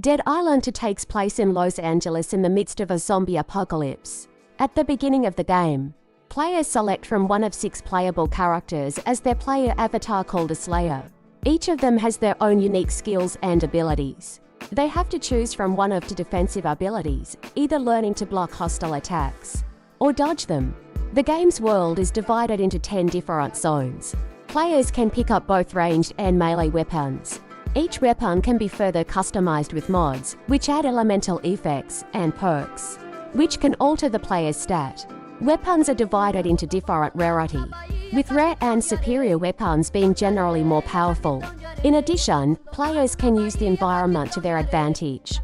Dead Island 2 takes place in Los Angeles in the midst of a zombie apocalypse. At the beginning of the game, players select from one of 6 playable characters as their player avatar called a Slayer. Each of them has their own unique skills and abilities. They have to choose from one of 2 defensive abilities, either learning to block hostile attacks or dodge them. The game's world is divided into 10 different zones. Players can pick up both ranged and melee weapons. Each weapon can be further customized with mods, which add elemental effects and perks, which can alter the player's stat. Weapons are divided into different rarity, with rare and superior weapons being generally more powerful. In addition, players can use the environment to their advantage.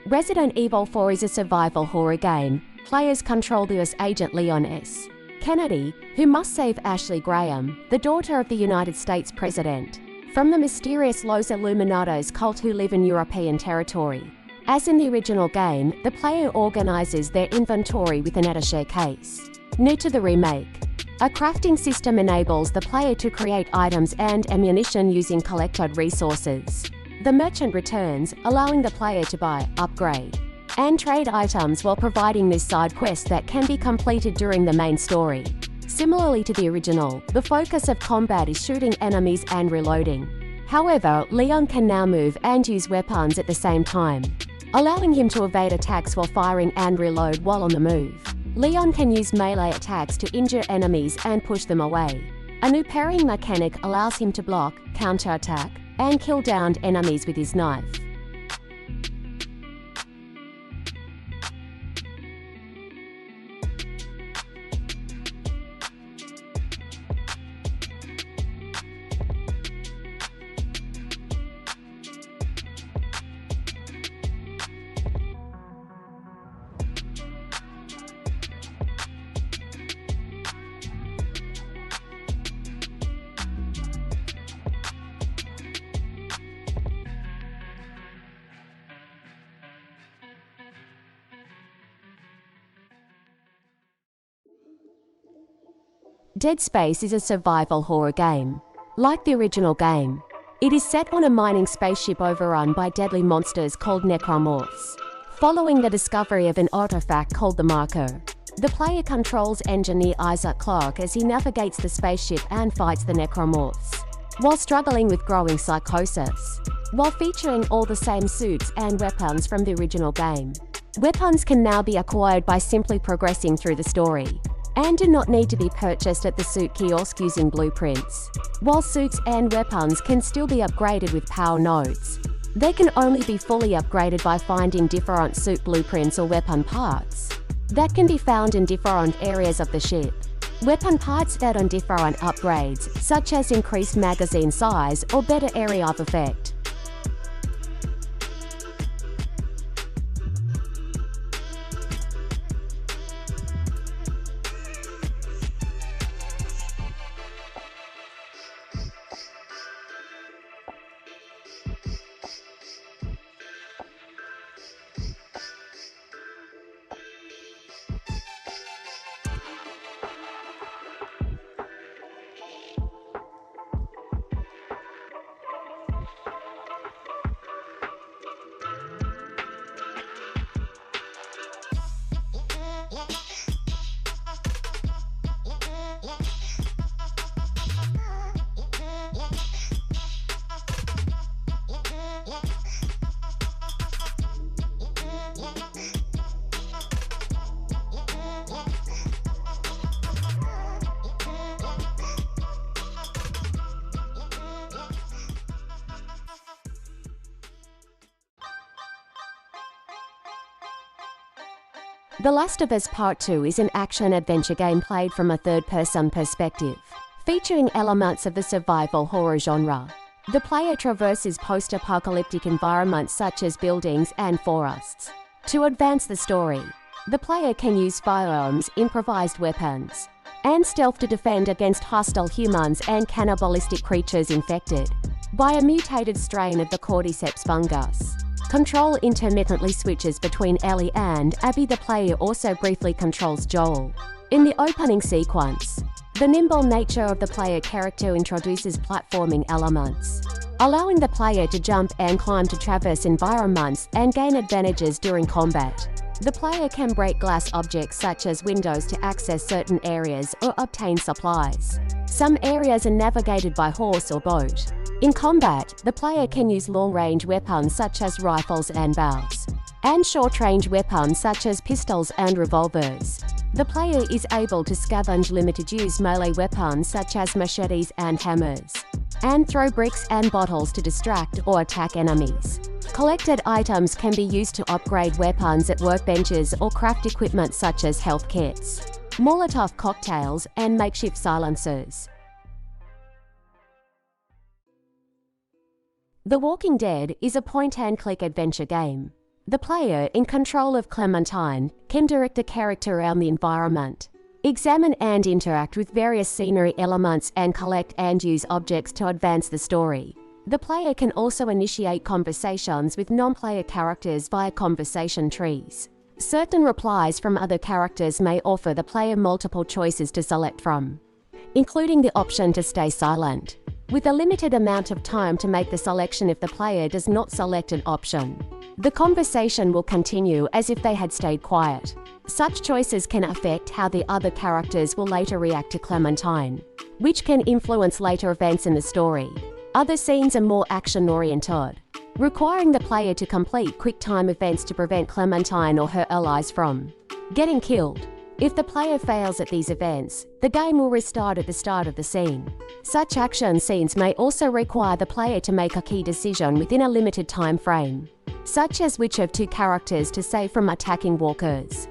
Resident Evil 4 is a survival horror game. Players control the US agent Leon S. Kennedy, who must save Ashley Graham, the daughter of the United States President, from the mysterious Los Illuminados cult who live in European territory. As in the original game, the player organizes their inventory with an attaché case. New to the remake, a crafting system enables the player to create items and ammunition using collected resources. The merchant returns, allowing the player to buy, upgrade, and trade items while providing this side quest that can be completed during the main story. Similarly to the original, the focus of combat is shooting enemies and reloading. However, Leon can now move and use weapons at the same time, allowing him to evade attacks while firing and reload while on the move. Leon can use melee attacks to injure enemies and push them away. A new parrying mechanic allows him to block, counterattack, and kill downed enemies with his knife. Dead Space is a survival horror game. Like the original game, it is set on a mining spaceship overrun by deadly monsters called necromorphs. Following the discovery of an artifact called the Marker, the player controls engineer Isaac Clarke as he navigates the spaceship and fights the necromorphs, while struggling with growing psychosis. While featuring all the same suits and weapons from the original game, weapons can now be acquired by simply progressing through the story, and do not need to be purchased at the suit kiosk using blueprints. While suits and weapons can still be upgraded with power nodes, they can only be fully upgraded by finding different suit blueprints or weapon parts that can be found in different areas of the ship. Weapon parts add on different upgrades, such as increased magazine size or better area of effect. The Last of Us Part 2 is an action-adventure game played from a third-person perspective, featuring elements of the survival horror genre. The player traverses post-apocalyptic environments such as buildings and forests. To advance the story, the player can use firearms, improvised weapons, and stealth to defend against hostile humans and cannibalistic creatures infected by a mutated strain of the cordyceps fungus. Control intermittently switches between Ellie and Abby. The player also briefly controls Joel. In the opening sequence, the nimble nature of the player character introduces platforming elements, allowing the player to jump and climb to traverse environments and gain advantages during combat. The player can break glass objects such as windows to access certain areas or obtain supplies. Some areas are navigated by horse or boat. In combat, the player can use long-range weapons such as rifles and bows, and short-range weapons such as pistols and revolvers. The player is able to scavenge limited-use melee weapons such as machetes and hammers, and throw bricks and bottles to distract or attack enemies. Collected items can be used to upgrade weapons at workbenches or craft equipment such as health kits, Molotov cocktails, and makeshift silencers. The Walking Dead is a point-and-click adventure game. The player, in control of Clementine, can direct the character around the environment, examine and interact with various scenery elements, and collect and use objects to advance the story. The player can also initiate conversations with non-player characters via conversation trees. Certain replies from other characters may offer the player multiple choices to select from, including the option to stay silent, with a limited amount of time to make the selection if the player does not select an option. The conversation will continue as if they had stayed quiet. Such choices can affect how the other characters will later react to Clementine, which can influence later events in the story. Other scenes are more action-oriented, requiring the player to complete quick-time events to prevent Clementine or her allies from getting killed. If the player fails at these events, the game will restart at the start of the scene. Such action scenes may also require the player to make a key decision within a limited time frame, such as which of two characters to save from attacking walkers.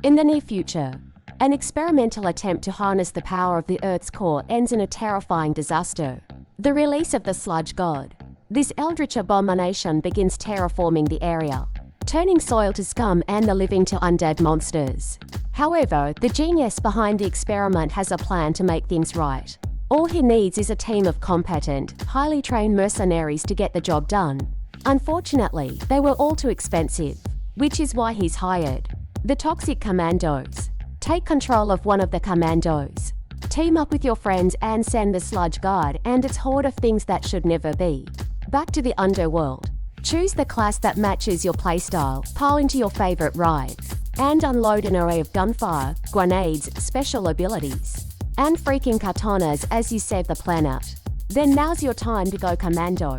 In the near future, an experimental attempt to harness the power of the Earth's core ends in a terrifying disaster: the release of the Sludge God. This eldritch abomination begins terraforming the area, turning soil to scum and the living to undead monsters. However, the genius behind the experiment has a plan to make things right. All he needs is a team of competent, highly trained mercenaries to get the job done. Unfortunately, they were all too expensive, which is why he's hired the Toxic Commandos. Take control of one of the commandos, team up with your friends, and send the Sludge Guard and its horde of things that should never be back to the underworld. Choose the class that matches your playstyle, pile into your favorite ride, and unload an array of gunfire, grenades, special abilities, and freaking katanas as you save the planet. Then now's your time to go commando.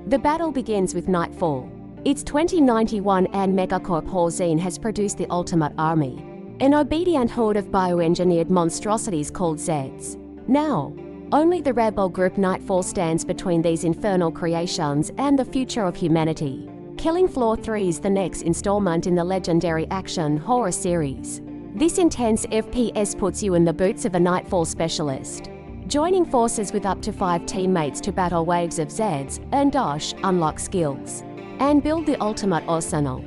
The battle begins with nightfall. It's 2091 and Megacorp Horzine has produced the Ultimate Army, an obedient horde of bioengineered monstrosities called Zeds. Now, only the rebel group Nightfall stands between these infernal creations and the future of humanity. Killing Floor 3 is the next installment in the legendary action horror series. This intense FPS puts you in the boots of a Nightfall specialist, joining forces with up to 5 teammates to battle waves of Zeds, earn dosh, unlock skills, and build the ultimate arsenal.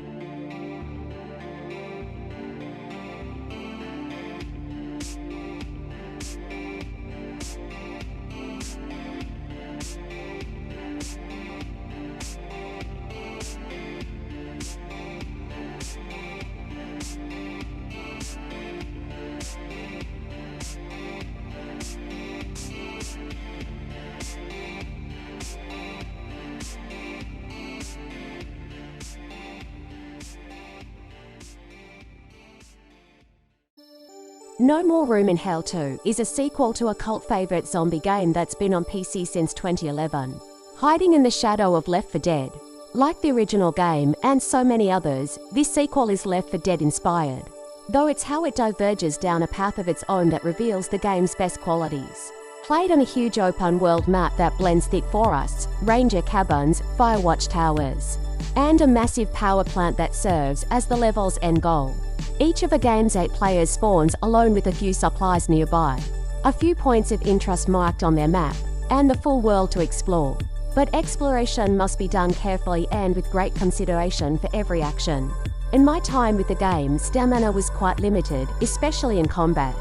No More Room in Hell 2 is a sequel to a cult favorite zombie game that's been on PC since 2011. Hiding in the shadow of Left 4 Dead. Like the original game and so many others, this sequel is Left 4 Dead inspired, though it's how it diverges down a path of its own that reveals the game's best qualities. Played on a huge open-world map that blends thick forests, ranger cabins, firewatch towers, and a massive power plant that serves as the level's end goal. Each of the game's 8 players spawns alone with a few supplies nearby, a few points of interest marked on their map, and the full world to explore. But exploration must be done carefully and with great consideration for every action. In my time with the game, stamina was quite limited, especially in combat,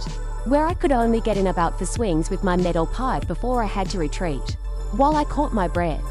where I could only get in about 4 swings with my metal pipe before I had to retreat, while I caught my breath.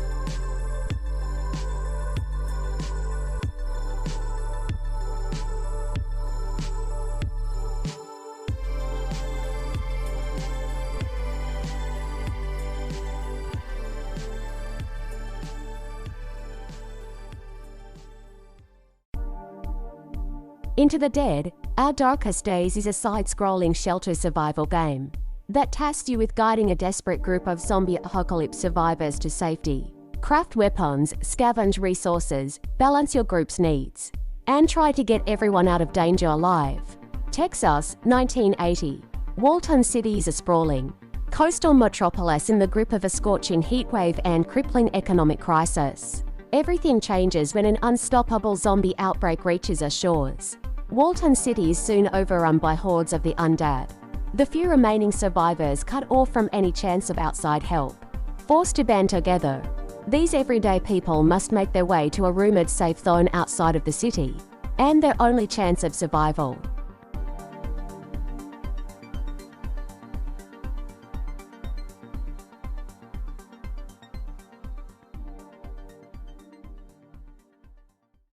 Into the Dead, Our Darkest Days is a side-scrolling shelter survival game that tasks you with guiding a desperate group of zombie apocalypse survivors to safety. Craft weapons, scavenge resources, balance your group's needs, and try to get everyone out of danger alive. Texas, 1980. Walton City is a sprawling coastal metropolis in the grip of a scorching heatwave and crippling economic crisis. Everything changes when an unstoppable zombie outbreak reaches our shores. Walton City is soon overrun by hordes of the undead. The few remaining survivors cut off from any chance of outside help. Forced to band together, these everyday people must make their way to a rumored safe zone outside of the city, and their only chance of survival.